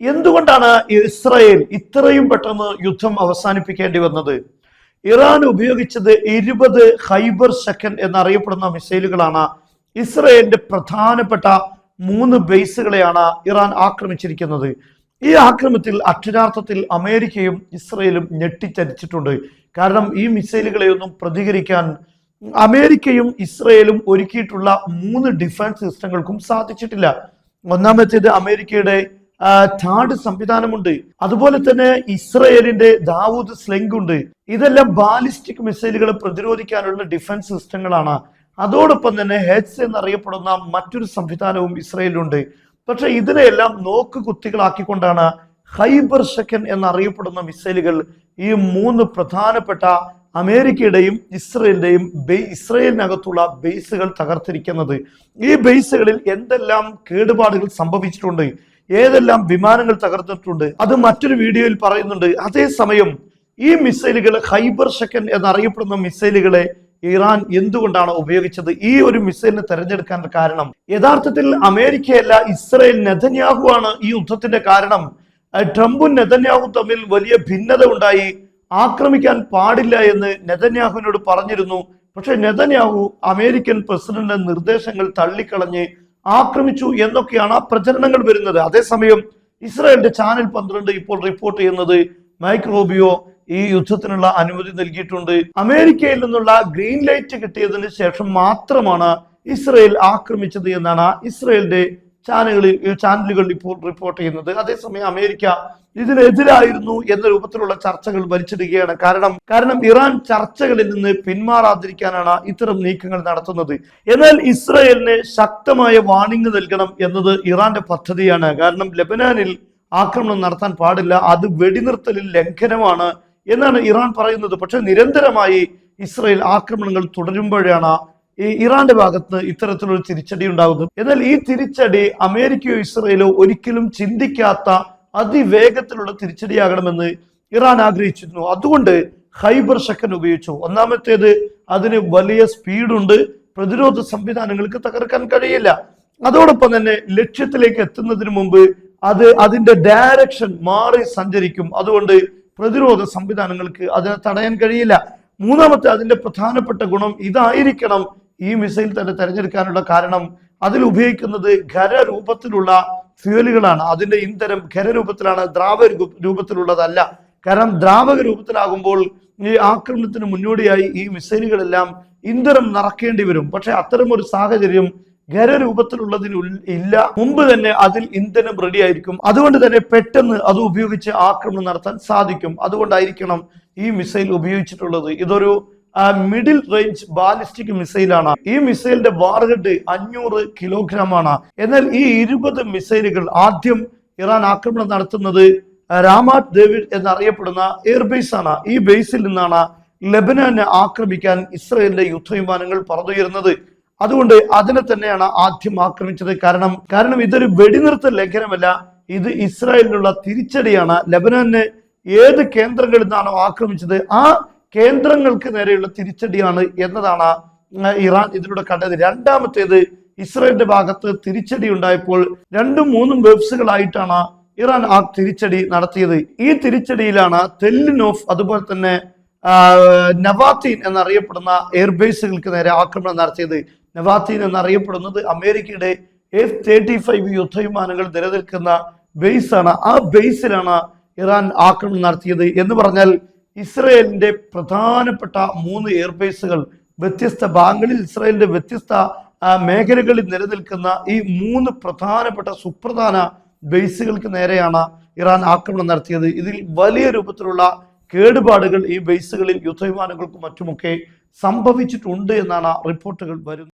എന്തുകൊണ്ടാണ് ഇസ്രായേൽ ഇത്രയും പെട്ടെന്ന് യുദ്ധം അവസാനിപ്പിക്കേണ്ടി വന്നത്? ഇറാൻ ഉപയോഗിച്ചത് 20 ഖൈബർ സെക്കൻഡ് എന്നറിയപ്പെടുന്ന മിസൈലുകളാണ്. ഇസ്രായേലിന്റെ പ്രധാനപ്പെട്ട 3 ബേസുകളെയാണ് ഇറാൻ ആക്രമിച്ചിരിക്കുന്നത്. ഈ ആക്രമണത്തിൽ അക്ഷരാർത്ഥത്തിൽ അമേരിക്കയും ഇസ്രായേലും ഞെട്ടിച്ചരിച്ചിട്ടുണ്ട്. കാരണം ഈ മിസൈലുകളെയൊന്നും പ്രതികരിക്കാൻ അമേരിക്കയും ഇസ്രായേലും ഒരുക്കിയിട്ടുള്ള 3 ഡിഫൻസ് സിസ്റ്റങ്ങൾക്കും സാധിച്ചിട്ടില്ല. ഒന്നാമത്തേത് അമേരിക്കയുടെ ടാഡ് സംവിധാനമുണ്ട്, അതുപോലെ തന്നെ ഇസ്രായേലിന്റെ ദാവൂദ് സ്ലെങ് ഉണ്ട്. ഇതെല്ലാം ബാലിസ്റ്റിക് മിസൈലുകളെ പ്രതിരോധിക്കാനുള്ള ഡിഫൻസ് സിസ്റ്റങ്ങളാണ്. അതോടൊപ്പം തന്നെ ഹെഡ്സ് എന്നറിയപ്പെടുന്ന മറ്റൊരു സംവിധാനവും ഇസ്രായേലിലുണ്ട്. പക്ഷെ ഇതിനെയെല്ലാം നോക്കുകുത്തികളാക്കിക്കൊണ്ടാണ് ഖൈബർ സെക്കൻഡ് എന്നറിയപ്പെടുന്ന മിസൈലുകൾ ഈ 3 പ്രധാനപ്പെട്ട അമേരിക്കയുടെയും ഇസ്രായേലിനകത്തുള്ള ബേസുകൾ തകർത്തിരിക്കുന്നത്. ഈ ബേസുകളിൽ എന്തെല്ലാം കേടുപാടുകൾ സംഭവിച്ചിട്ടുണ്ട്, ഏതെല്ലാം വിമാനങ്ങൾ തകർത്തിട്ടുണ്ട്, അത് മറ്റൊരു വീഡിയോയിൽ പറയുന്നുണ്ട്. അതേസമയം ഈ മിസൈലുകൾ ഖൈബർ സെക്കൻഡ് എന്നറിയപ്പെടുന്ന മിസൈലുകളെ ഇറാൻ എന്തുകൊണ്ടാണ് ഉപയോഗിച്ചത്? ഈ ഒരു മിസൈലിനെ തെരഞ്ഞെടുക്കാൻ കാരണം യഥാർത്ഥത്തിൽ അമേരിക്കയല്ല, ഇസ്രായേൽ നെതന്യാഹു ആണ് ഈ യുദ്ധത്തിന്റെ കാരണം. ട്രംപും നെതന്യാഹുവും തമ്മിൽ വലിയ ഭിന്നത ഉണ്ടായി. ആക്രമിക്കാൻ പാടില്ല എന്ന് നെതന്യാഹുവിനോട് പറഞ്ഞിരുന്നു. പക്ഷെ നെതന്യാഹു അമേരിക്കൻ പ്രസിഡന്റിന്റെ നിർദ്ദേശങ്ങൾ തള്ളിക്കളഞ്ഞ് ആക്രമിച്ചു എന്നൊക്കെയാണ് പ്രചരണങ്ങൾ വരുന്നത്. അതേസമയം ഇസ്രായേലിന്റെ ചാനൽ 12 ഇപ്പോൾ റിപ്പോർട്ട് ചെയ്യുന്നത് മൈക്ക് റൂബിയോ ഈ യുദ്ധത്തിനുള്ള അനുമതി നൽകിയിട്ടുണ്ട്. അമേരിക്കയിൽ നിന്നുള്ള ഗ്രീൻ ലൈറ്റ് കിട്ടിയതിന് ശേഷം മാത്രമാണ് ഇസ്രായേൽ ആക്രമിച്ചത് എന്നാണ് ഇസ്രായേലിന്റെ ചാനലുകൾ ഇപ്പോൾ റിപ്പോർട്ട് ചെയ്യുന്നത്. അതേസമയം അമേരിക്ക ഇതിനെതിരായിരുന്നു എന്ന രൂപത്തിലുള്ള ചർച്ചകൾ വലിച്ചിടുകയാണ്. കാരണം ഇറാൻ ചർച്ചകളിൽ നിന്ന് പിന്മാറാതിരിക്കാനാണ് ഇത്തരം നീക്കങ്ങൾ നടത്തുന്നത്. എന്നാൽ ഇസ്രായേലിന് ശക്തമായ വാണിംഗ് നൽകണം എന്നത് ഇറാന്റെ പദ്ധതിയാണ്. കാരണം ലെബനാനിൽ ആക്രമണം നടത്താൻ പാടില്ല, അത് വെടിനിർത്തലിൽ ലംഘനമാണ് എന്നാണ് ഇറാൻ പറയുന്നത്. പക്ഷെ നിരന്തരമായി ഇസ്രായേൽ ആക്രമണങ്ങൾ തുടരുമ്പോഴാണ് ഇറാന്റെ ഭാഗത്ത് ഇത്തരത്തിലൊരു തിരിച്ചടി ഉണ്ടാകുന്നത്. എന്നാൽ ഈ തിരിച്ചടി അമേരിക്കയോ ഇസ്രായേലോ ഒരിക്കലും ചിന്തിക്കാത്ത അതിവേഗത്തിലുള്ള തിരിച്ചടിയാകണമെന്ന് ഇറാൻ ആഗ്രഹിച്ചിരുന്നു. അതുകൊണ്ട് ഖൈബർ സെക്കൻഡ് ഉപയോഗിച്ചു. ഒന്നാമത്തേത്, അതിന് വലിയ സ്പീഡുണ്ട്, പ്രതിരോധ സംവിധാനങ്ങൾക്ക് തകർക്കാൻ കഴിയില്ല. അതോടൊപ്പം തന്നെ ലക്ഷ്യത്തിലേക്ക് എത്തുന്നതിന് മുമ്പ് അതിന്റെ ഡയറക്ഷൻ മാറി സഞ്ചരിക്കും. അതുകൊണ്ട് പ്രതിരോധ സംവിധാനങ്ങൾക്ക് അതിനെ തടയാൻ കഴിയില്ല. മൂന്നാമത്തെ അതിന്റെ പ്രധാനപ്പെട്ട ഗുണം ഇതായിരിക്കണം ഈ മിസൈൽ തന്നെ തിരഞ്ഞെടുക്കാനുള്ള കാരണം. അതിൽ ഉപയോഗിക്കുന്നത് ഖരരൂപത്തിലുള്ള ഫ്യൂലുകളാണ്. അതിന്റെ ഇന്ധനം ഖരരൂപത്തിലാണ്, ദ്രാവക രൂപത്തിലുള്ളതല്ല. കാരണം ദ്രാവക രൂപത്തിലാകുമ്പോൾ ഈ ആക്രമണത്തിന് മുന്നോടിയായി ഈ മിസൈലുകളെല്ലാം ഇന്ധനം നിറക്കേണ്ടി വരും. പക്ഷെ അത്തരം ഒരു സാഹചര്യം ഖരരൂപത്തിലുള്ളതിന് ഇല്ല. മുമ്പ് തന്നെ അതിൽ ഇന്ധനം റെഡി ആയിരിക്കും. അതുകൊണ്ട് തന്നെ പെട്ടെന്ന് അത് ഉപയോഗിച്ച് ആക്രമണം നടത്താൻ സാധിക്കും. അതുകൊണ്ടായിരിക്കണം ഈ മിസൈൽ ഉപയോഗിച്ചിട്ടുള്ളത്. ഇതൊരു മിഡിൽ റേഞ്ച് ബാലിസ്റ്റിക് മിസൈലാണ്. ഈ മിസൈലിന്റെ വാർഹെഡ് 500 കിലോഗ്രാം ആണ്. എന്നാൽ ഈ 20 മിസൈലുകൾ ആദ്യം ഇറാൻ ആക്രമണം നടത്തുന്നത് രാമാറ്റ് ഡേവിഡ് എന്നറിയപ്പെടുന്ന എയർബേസ് ആണ്. ഈ ബേസിൽ നിന്നാണ് ലെബനാനെ ആക്രമിക്കാൻ ഇസ്രായേലിന്റെ യുദ്ധവിമാനങ്ങൾ പറന്നുയരുന്നത്. അതുകൊണ്ട് അതിനെ തന്നെയാണ് ആദ്യം ആക്രമിച്ചത്. കാരണം ഇതൊരു വെടിനിർത്തൽ ലംഘനമല്ല, ഇത് ഇസ്രായേലിനുള്ള തിരിച്ചടിയാണ്. ലെബനാനെ ഏത് കേന്ദ്രങ്ങളിൽ നിന്നാണോ ആക്രമിച്ചത് ആ കേന്ദ്രങ്ങൾക്ക് നേരെയുള്ള തിരിച്ചടിയാണ് എന്നതാണ് ഇറാൻ ഇതിലൂടെ കണ്ടത്. രണ്ടാമത്തേത്, ഇസ്രായേലിന്റെ ഭാഗത്ത് തിരിച്ചടി ഉണ്ടായപ്പോൾ 2ഉം 3ഉം വേവ്സുകളായിട്ടാണ് ഇറാൻ ആ തിരിച്ചടി നടത്തിയത്. ഈ തിരിച്ചടിയിലാണ് തെല്ലിനോഫ് അതുപോലെ തന്നെ നവാത്തീൻ എന്നറിയപ്പെടുന്ന എയർബേസുകൾക്ക് നേരെ ആക്രമണം നടത്തിയത്. നവാത്തീൻ എന്നറിയപ്പെടുന്നത് അമേരിക്കയുടെ F-35 യുദ്ധവിമാനങ്ങൾ നിലനിൽക്കുന്ന ബേസാണ്. ആ ബേസിലാണ് ഇറാൻ ആക്രമണം നടത്തിയത്. എന്ന് പറഞ്ഞാൽ ഇസ്രായേലിന്റെ പ്രധാനപ്പെട്ട 3 എയർബേസുകൾ വ്യത്യസ്ത ഭാഗങ്ങളിൽ ഇസ്രായേലിന്റെ വ്യത്യസ്ത മേഖലകളിൽ നിലനിൽക്കുന്ന ഈ 3 പ്രധാനപ്പെട്ട സുപ്രധാന ബേസുകൾക്ക് നേരെയാണ് ഇറാൻ ആക്രമണം നടത്തിയത്. ഇതിൽ വലിയ രൂപത്തിലുള്ള കേടുപാടുകൾ ഈ ബേസുകളിൽ യുദ്ധവിമാനങ്ങൾക്കും മറ്റുമൊക്കെ സംഭവിച്ചിട്ടുണ്ട് എന്നാണ് റിപ്പോർട്ടുകൾ വരുന്നത്.